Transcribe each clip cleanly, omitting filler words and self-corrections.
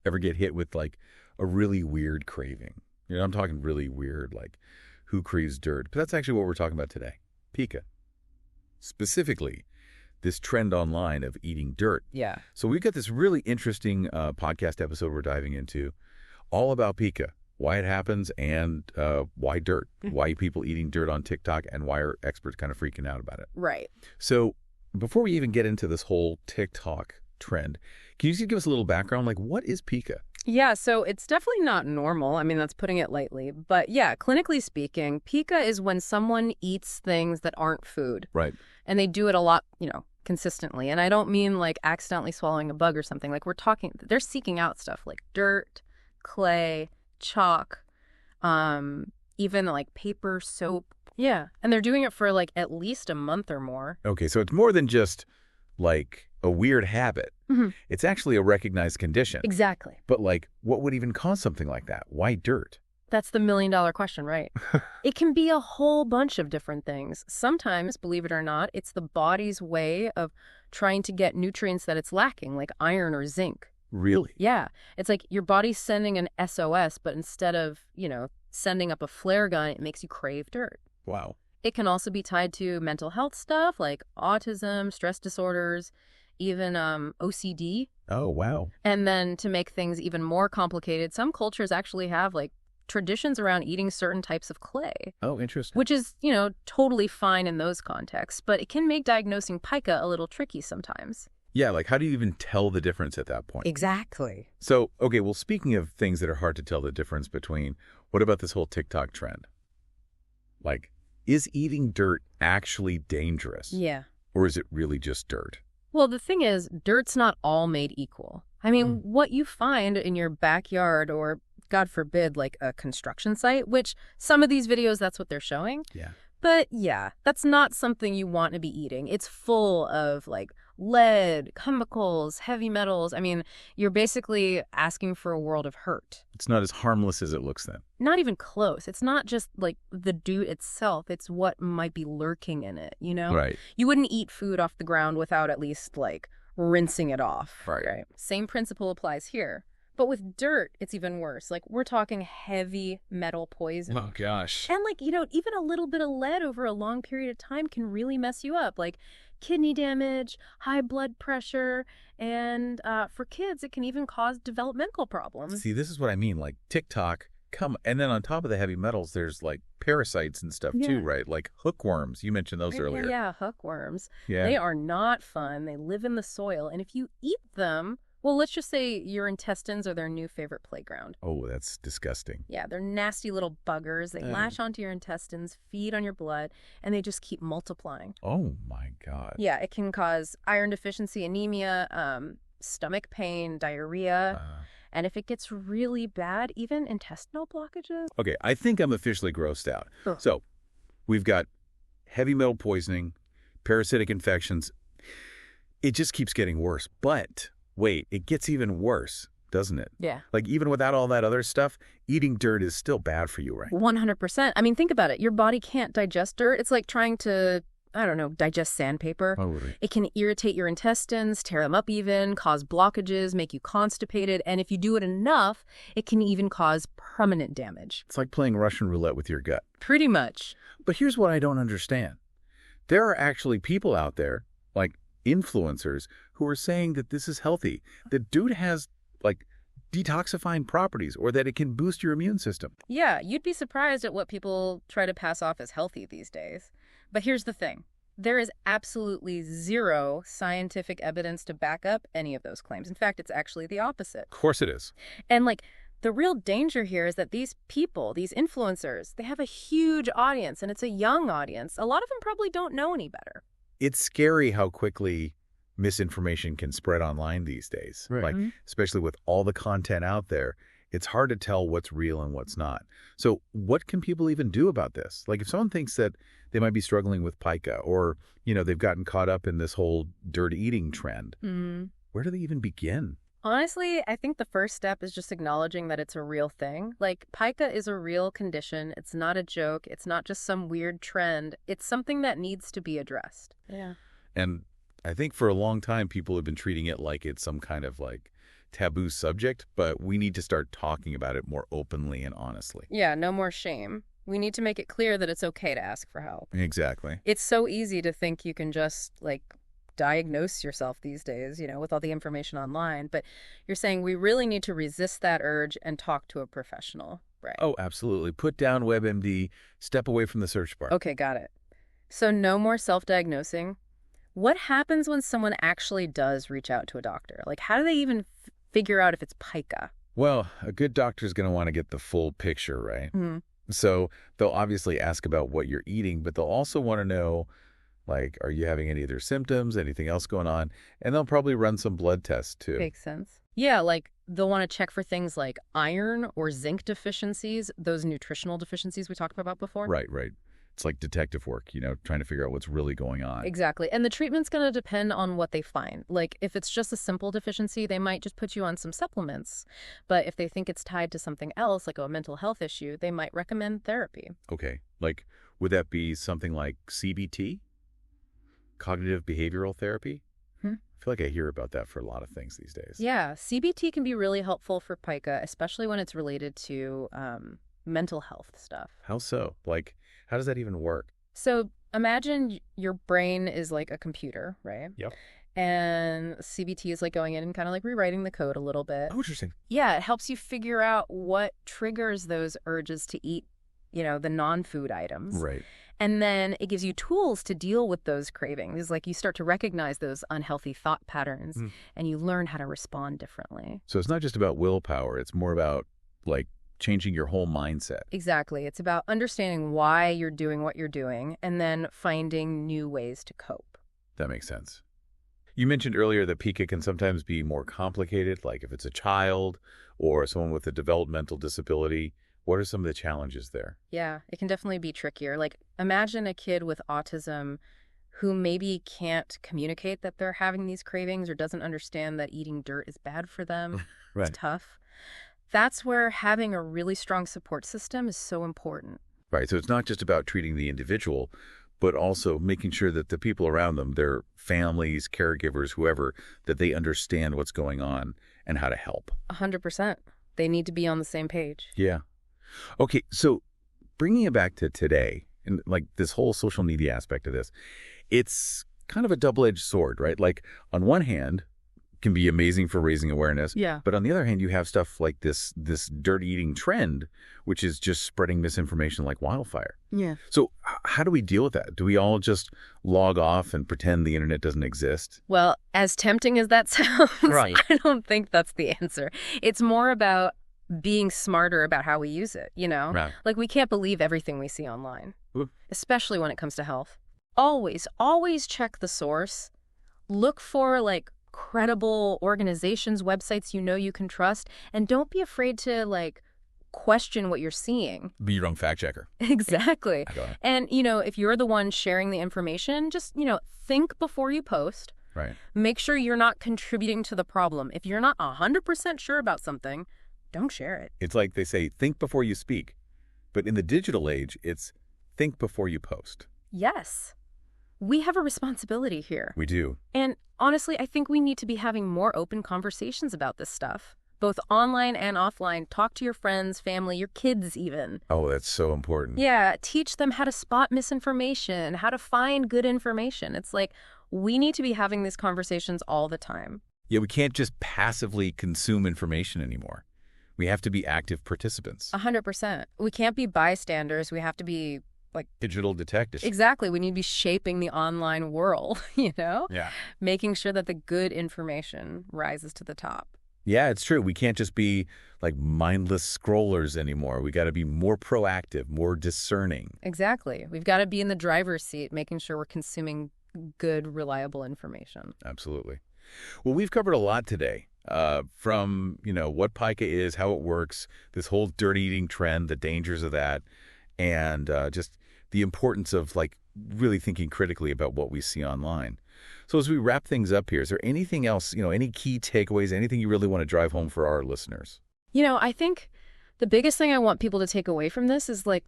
ever get hit with like a really weird craving? I'm talking really weird, like who craves dirt? But that's actually what we're talking about today. Pica. Specifically, this trend online of eating dirt. Yeah. So we've got this really interesting podcast episode we're diving into all about Pica, why it happens, and why dirt, why people eating dirt on TikTok, and why are experts kind of freaking out about it. Right. So before we even get into this whole TikTok trend, can you just give us a little background? Like, what is Pica? Yeah, so it's definitely not normal. I mean, that's putting it lightly. But yeah, clinically speaking, pica is when someone eats things that aren't food. Right. And they do it a lot, consistently. And I don't mean like accidentally swallowing a bug or something. Like they're seeking out stuff like dirt, clay, chalk, even like paper, soap. Yeah. And they're doing it for like at least a month or more. Okay, so it's more than just like a weird habit. Mm-hmm. It's actually a recognized condition. Exactly. But like, what would even cause something like that? Why dirt? That's the million-dollar question, right? It can be a whole bunch of different things. Sometimes, believe it or not, it's the body's way of trying to get nutrients that it's lacking, like iron or zinc. Really? Yeah. It's like your body's sending an SOS, but instead of, sending up a flare gun, it makes you crave dirt. Wow. It can also be tied to mental health stuff like autism, stress disorders, even OCD. Oh, wow. And then to make things even more complicated, some cultures actually have like traditions around eating certain types of clay. Oh, interesting. Which is, totally fine in those contexts, but it can make diagnosing pica a little tricky sometimes. Yeah, like how do you even tell the difference at that point? Exactly. So, okay, well, speaking of things that are hard to tell the difference between, what about this whole TikTok trend? Like, is eating dirt actually dangerous? Yeah. Or is it really just dirt? Well, the thing is, dirt's not all made equal. I mean, what you find in your backyard or, God forbid, like a construction site, which some of these videos, that's what they're showing. Yeah. But yeah, that's not something you want to be eating. It's full of like lead, chemicals, heavy metals. I mean, you're basically asking for a world of hurt. It's not as harmless as it looks then. Not even close. It's not just like the dirt itself. It's what might be lurking in it, Right. You wouldn't eat food off the ground without at least like rinsing it off. Right. Same principle applies here. But with dirt, it's even worse. Like, we're talking heavy metal poison. Oh, gosh. And, like, even a little bit of lead over a long period of time can really mess you up. Like, kidney damage, high blood pressure, and for kids, it can even cause developmental problems. See, this is what I mean. Like, TikTok, and then on top of the heavy metals, there's, like, parasites and stuff, too, right? Like hookworms. You mentioned those earlier. Yeah, hookworms. Yeah. They are not fun. They live in the soil. And if you eat them... Well, let's just say your intestines are their new favorite playground. Oh, that's disgusting. Yeah, they're nasty little buggers. They latch onto your intestines, feed on your blood, and they just keep multiplying. Oh, my God. Yeah, it can cause iron deficiency, anemia, stomach pain, diarrhea, and if it gets really bad, even intestinal blockages. Okay, I think I'm officially grossed out. So, we've got heavy metal poisoning, parasitic infections. It just keeps getting worse, but... Wait, it gets even worse, doesn't it? Yeah. Like, even without all that other stuff, eating dirt is still bad for you, right? 100%. I mean, think about it. Your body can't digest dirt. It's like trying to, digest sandpaper. Oh, really? It can irritate your intestines, tear them up even, cause blockages, make you constipated. And if you do it enough, it can even cause permanent damage. It's like playing Russian roulette with your gut. Pretty much. But here's what I don't understand. There are actually people out there, like influencers, who are saying that this is healthy, that dirt has like detoxifying properties, or that it can boost your immune system. Yeah, you'd be surprised at what people try to pass off as healthy these days. But here's the thing. There is absolutely zero scientific evidence to back up any of those claims. In fact, it's actually the opposite. Of course it is. And the real danger here is that these people, these influencers, they have a huge audience, and it's a young audience. A lot of them probably don't know any better. It's scary how quickly misinformation can spread online these days. Right. Like, especially with all the content out there, it's hard to tell what's real and what's not. So what can people even do about this? Like, if someone thinks that they might be struggling with pica, or, they've gotten caught up in this whole dirt eating trend, where do they even begin? Honestly, I think the first step is just acknowledging that it's a real thing. Like, pica is a real condition. It's not a joke. It's not just some weird trend. It's something that needs to be addressed. Yeah. And I think for a long time, people have been treating it like it's some kind of like taboo subject, but we need to start talking about it more openly and honestly. Yeah, no more shame. We need to make it clear that it's okay to ask for help. Exactly. It's so easy to think you can just, like, diagnose yourself these days, with all the information online. But you're saying we really need to resist that urge and talk to a professional, right? Oh, absolutely. Put down WebMD, step away from the search bar. Okay, got it. So no more self-diagnosing. What happens when someone actually does reach out to a doctor? Like, how do they even figure out if it's pica? Well, a good doctor is going to want to get the full picture, right? Hmm. So they'll obviously ask about what you're eating, but they'll also want to know, like, are you having any other symptoms, anything else going on? And they'll probably run some blood tests too. Makes sense. Yeah, like they'll want to check for things like iron or zinc deficiencies, those nutritional deficiencies we talked about before. Right. It's like detective work, trying to figure out what's really going on. Exactly. And the treatment's going to depend on what they find. Like, if it's just a simple deficiency, they might just put you on some supplements. But if they think it's tied to something else, like a mental health issue, they might recommend therapy. Okay. Like, would that be something like CBT? Cognitive behavioral therapy? I feel like I hear about that for a lot of things these days. Yeah, CBT can be really helpful for pica, especially when it's related to mental health stuff. How so? Like, how does that even work? So imagine your brain is like a computer, right? Yep. And CBT is like going in and kind of like rewriting the code a little bit. Oh, interesting. Yeah, it helps you figure out what triggers those urges to eat, the non-food items. Right. And then it gives you tools to deal with those cravings. Like, you start to recognize those unhealthy thought patterns and you learn how to respond differently. So it's not just about willpower. It's more about, like, changing your whole mindset. Exactly. It's about understanding why you're doing what you're doing and then finding new ways to cope. That makes sense. You mentioned earlier that Pica can sometimes be more complicated, like if it's a child or someone with a developmental disability. What are some of the challenges there? Yeah, it can definitely be trickier. Like, imagine a kid with autism who maybe can't communicate that they're having these cravings or doesn't understand that eating dirt is bad for them. Right. It's tough. That's where having a really strong support system is so important. Right. So it's not just about treating the individual, but also making sure that the people around them, their families, caregivers, whoever, that they understand what's going on and how to help. 100%. They need to be on the same page. Yeah. Okay. So bringing it back to today and like this whole social media aspect of this, it's kind of a double-edged sword, right? Like, on one hand, can be amazing for raising awareness. Yeah. But on the other hand, you have stuff like this dirt eating trend, which is just spreading misinformation like wildfire. Yeah. So how do we deal with that? Do we all just log off and pretend the internet doesn't exist? Well, as tempting as that sounds, Right. I don't think that's the answer. It's more about being smarter about how we use it, Right. Like, we can't believe everything we see online, Ooh. especially when it comes to health. Always check the source. Look for, like, credible organizations, websites you can trust, and don't be afraid to, like, question what you're seeing. Be your own fact checker. Exactly. I got it. And, if you're the one sharing the information, just, think before you post. Right. Make sure you're not contributing to the problem. If you're not 100% sure about something, don't share it. It's like they say, think before you speak. But in the digital age, it's think before you post. Yes. We have a responsibility here. We do. And honestly, I think we need to be having more open conversations about this stuff, both online and offline. Talk to your friends, family, your kids even. Oh, that's so important. Yeah, teach them how to spot misinformation, how to find good information. It's like, we need to be having these conversations all the time. Yeah, we can't just passively consume information anymore. We have to be active participants. 100%. We can't be bystanders. We have to be, like, digital detectives. Exactly. We need to be shaping the online world, Yeah. Making sure that the good information rises to the top. Yeah, it's true. We can't just be like mindless scrollers anymore. We got to be more proactive, more discerning. Exactly. We've got to be in the driver's seat, making sure we're consuming good, reliable information. Absolutely. Well, we've covered a lot today. From, what pica is, how it works, this whole dirt eating trend, the dangers of that, and just the importance of, like, really thinking critically about what we see online. So as we wrap things up here, is there anything else, any key takeaways, anything you really want to drive home for our listeners? I think the biggest thing I want people to take away from this is, like,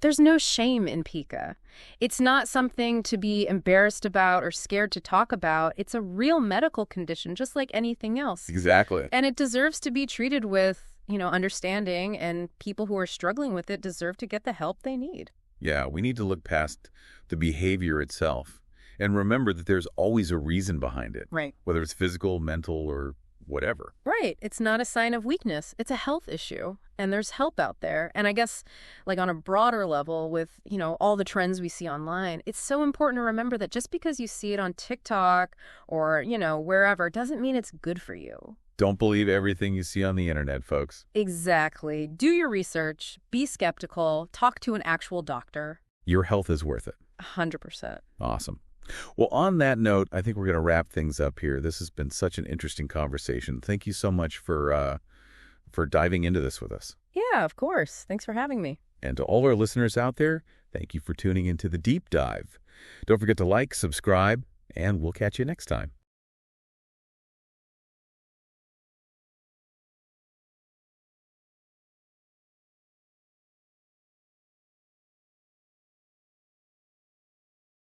There's no shame in pica. It's not something to be embarrassed about or scared to talk about. It's a real medical condition, just like anything else. Exactly. And it deserves to be treated with, understanding, and people who are struggling with it deserve to get the help they need. Yeah, we need to look past the behavior itself and remember that there's always a reason behind it, Right. whether it's physical, mental, or whatever. Right. It's not a sign of weakness. It's a health issue. And there's help out there. And I guess, like on a broader level with, all the trends we see online, it's so important to remember that just because you see it on TikTok or, wherever, doesn't mean it's good for you. Don't believe everything you see on the internet, folks. Exactly. Do your research. Be skeptical. Talk to an actual doctor. Your health is worth it. 100%. Awesome. Well, on that note, I think we're going to wrap things up here. This has been such an interesting conversation. Thank you so much for diving into this with us. Yeah, of course. Thanks for having me. And to all our listeners out there, thank you for tuning into The Deep Dive. Don't forget to like, subscribe, and we'll catch you next time.